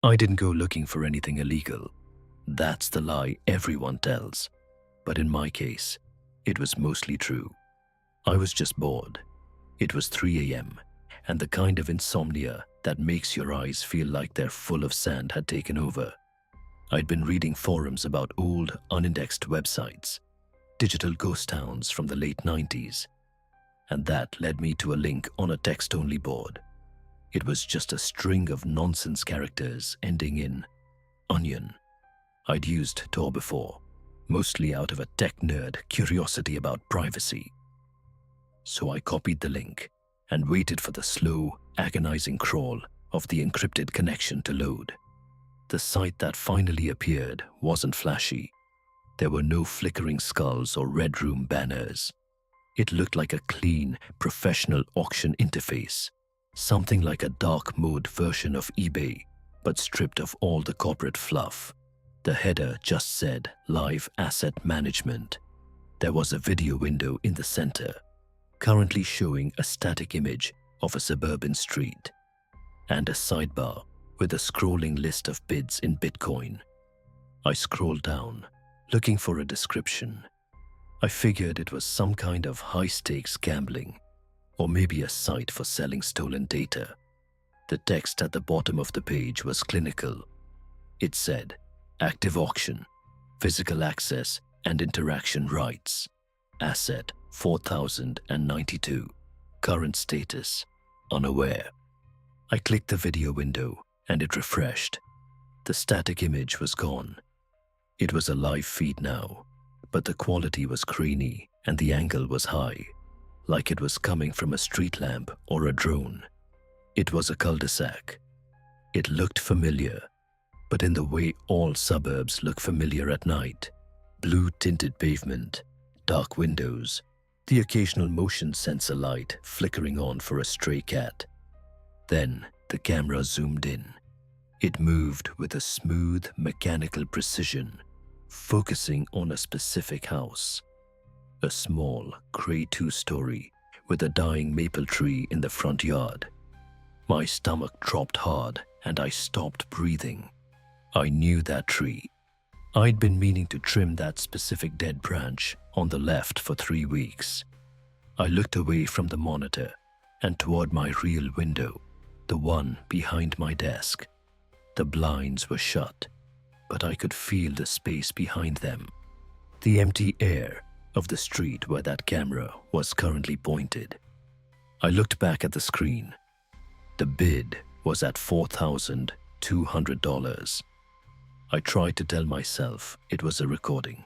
I didn't go looking for anything illegal. That's the lie everyone tells. But in my case, it was mostly true. I was just bored. It was 3 a.m., and the kind of insomnia that makes your eyes feel like they're full of sand had taken over. I'd been reading forums about old, unindexed websites, digital ghost towns from the late 90s, and that led me to a link on a text-only board. It was just a string of nonsense characters ending in onion. I'd used Tor before, mostly out of a tech nerd curiosity about privacy. So I copied the link and waited for the slow, agonizing crawl of the encrypted connection to load. The site that finally appeared wasn't flashy. There were no flickering skulls or red room banners. It looked like a clean, professional auction interface, something like a dark mode version of eBay, but stripped of all the corporate fluff. The header just said Live Asset Management. There was a video window in the center, currently showing a static image of a suburban street, and a sidebar with a scrolling list of bids in Bitcoin. I scrolled down, looking for a description. I figured it was some kind of high-stakes gambling, or maybe a site for selling stolen data. The text at the bottom of the page was clinical. It said, active auction, physical access and interaction rights, asset 4092, current status, unaware. I clicked the video window and it refreshed. The static image was gone. It was a live feed now, but the quality was grainy and the angle was high, like it was coming from a street lamp or a drone. It was a cul-de-sac. It looked familiar, but in the way all suburbs look familiar at night. Blue-tinted pavement, dark windows, the occasional motion sensor light flickering on for a stray cat. Then the camera zoomed in. It moved with a smooth, mechanical precision, focusing on a specific house. A small, grey two-story with a dying maple tree in the front yard. My stomach dropped hard and I stopped breathing. I knew that tree. I'd been meaning to trim that specific dead branch on the left for 3 weeks. I looked away from the monitor and toward my real window, the one behind my desk. The blinds were shut, but I could feel the space behind them, the empty air of the street where that camera was currently pointed. I looked back at the screen. The bid was at $4,200. I tried to tell myself it was a recording,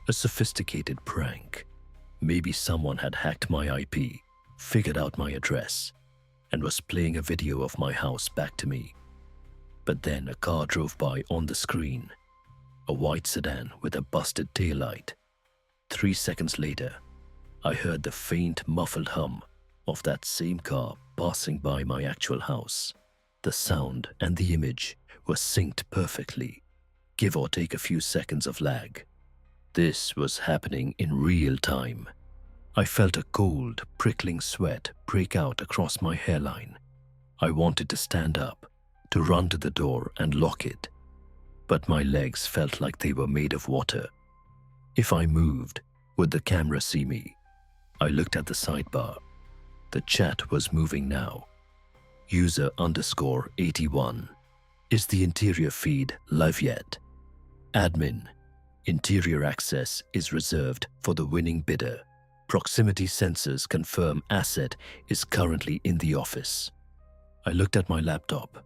a sophisticated prank. Maybe someone had hacked my IP, figured out my address, and was playing a video of my house back to me. But then a car drove by on the screen, a white sedan with a busted taillight. 3 seconds later, I heard the faint muffled hum of that same car passing by my actual house. The sound and the image were synced perfectly, give or take a few seconds of lag. This was happening in real time. I felt a cold, prickling sweat break out across my hairline. I wanted to stand up, to run to the door and lock it, but my legs felt like they were made of water. If I moved, would the camera see me? I looked at the sidebar. The chat was moving now. User_81. Is the interior feed live yet? Admin. Interior access is reserved for the winning bidder. Proximity sensors confirm asset is currently in the office. I looked at my laptop.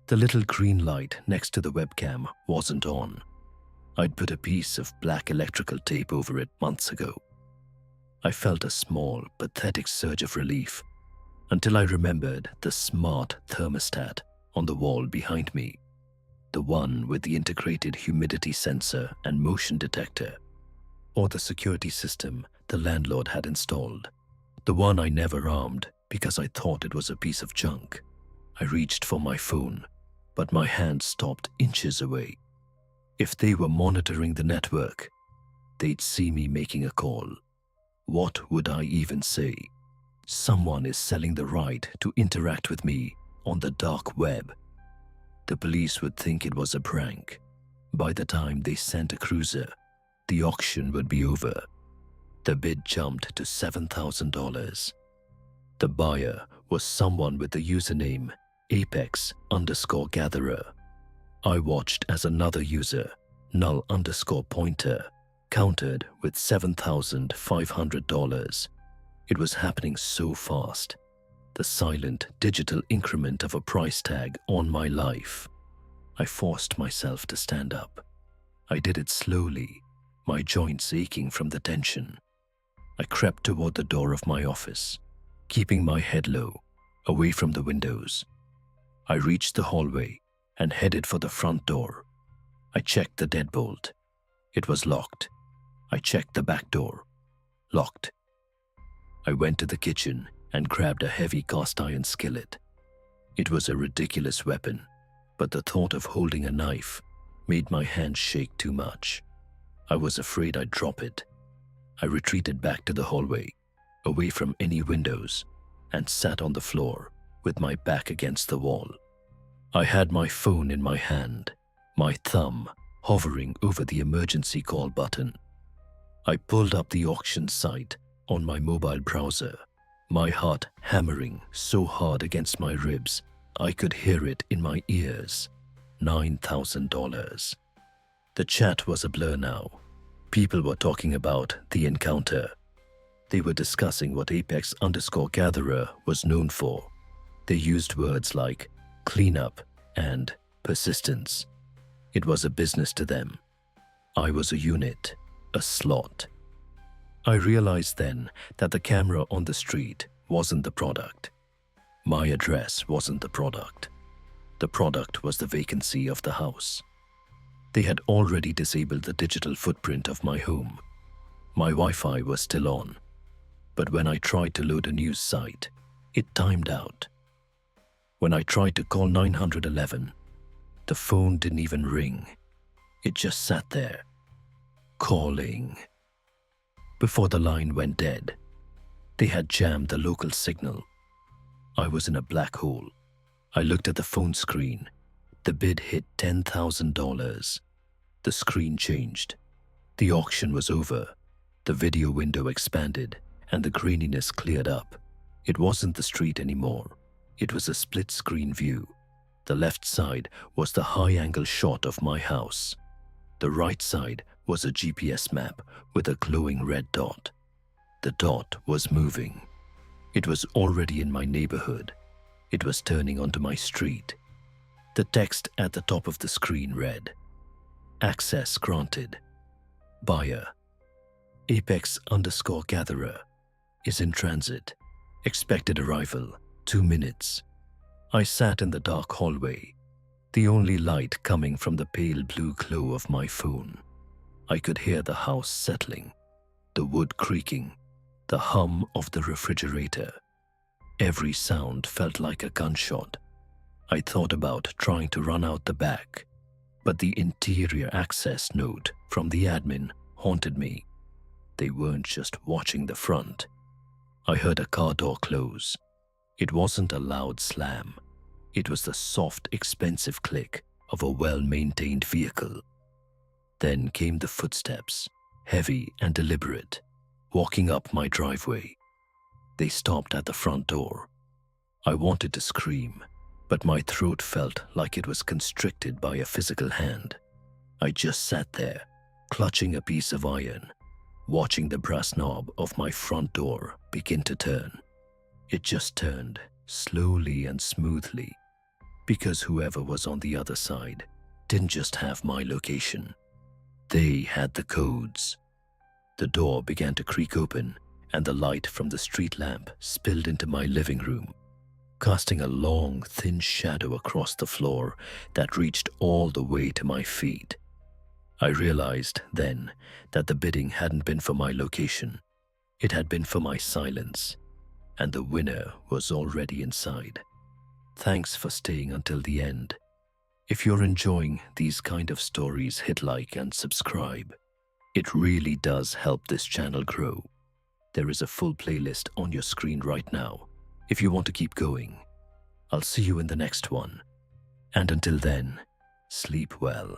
The little green light next to the webcam wasn't on. I'd put a piece of black electrical tape over it months ago. I felt a small, pathetic surge of relief until I remembered the smart thermostat on the wall behind me, the one with the integrated humidity sensor and motion detector, or the security system the landlord had installed, the one I never armed because I thought it was a piece of junk. I reached for my phone, but my hand stopped inches away. If they were monitoring the network, they'd see me making a call. What would I even say? Someone is selling the right to interact with me on the dark web. The police would think it was a prank. By the time they sent a cruiser, the auction would be over. The bid jumped to $7,000. The buyer was someone with the username Apex_Gatherer. I watched as another user, Null_Pointer, countered with $7,500. It was happening so fast. The silent digital increment of a price tag on my life. I forced myself to stand up. I did it slowly, my joints aching from the tension. I crept toward the door of my office, keeping my head low, away from the windows. I reached the hallway and headed for the front door. I checked the deadbolt. It was locked. I checked the back door. Locked. I went to the kitchen and grabbed a heavy cast-iron skillet. It was a ridiculous weapon, but the thought of holding a knife made my hand shake too much. I was afraid I'd drop it. I retreated back to the hallway, away from any windows, and sat on the floor with my back against the wall. I had my phone in my hand, my thumb hovering over the emergency call button. I pulled up the auction site on my mobile browser, my heart hammering so hard against my ribs I could hear it in my ears. $9,000. The chat was a blur now. People were talking about the encounter. They were discussing what Apex_Gatherer was known for. They used words like cleanup and persistence. It was a business to them. I was a unit, a slot. I realized then that the camera on the street wasn't the product. My address wasn't the product. The product was the vacancy of the house. They had already disabled the digital footprint of my home. My Wi-Fi was still on, but when I tried to load a news site, it timed out. When I tried to call 911, the phone didn't even ring. It just sat there, calling. Before the line went dead, they had jammed the local signal. I was in a black hole. I looked at the phone screen. The bid hit $10,000. The screen changed. The auction was over. The video window expanded and the graininess cleared up. It wasn't the street anymore. It was a split-screen view. The left side was the high-angle shot of my house. The right side was a GPS map with a glowing red dot. The dot was moving. It was already in my neighborhood. It was turning onto my street. The text at the top of the screen read, "Access granted. Buyer, Apex_Gatherer, is in transit. Expected arrival, 2 minutes." I sat in the dark hallway, the only light coming from the pale blue glow of my phone. I could hear the house settling, the wood creaking, the hum of the refrigerator. Every sound felt like a gunshot. I thought about trying to run out the back, but the interior access note from the admin haunted me. They weren't just watching the front. I heard a car door close. It wasn't a loud slam. It was the soft, expensive click of a well-maintained vehicle. Then came the footsteps, heavy and deliberate, walking up my driveway. They stopped at the front door. I wanted to scream, but my throat felt like it was constricted by a physical hand. I just sat there, clutching a piece of iron, watching the brass knob of my front door begin to turn. It just turned, slowly and smoothly, because whoever was on the other side didn't just have my location. They had the codes. The door began to creak open, and the light from the street lamp spilled into my living room, casting a long, thin shadow across the floor that reached all the way to my feet. I realized then that the bidding hadn't been for my location. It had been for my silence, and the winner was already inside. Thanks for staying until the end. If you're enjoying these kind of stories, hit like and subscribe. It really does help this channel grow. There is a full playlist on your screen right now if you want to keep going. I'll see you in the next one. And until then, sleep well.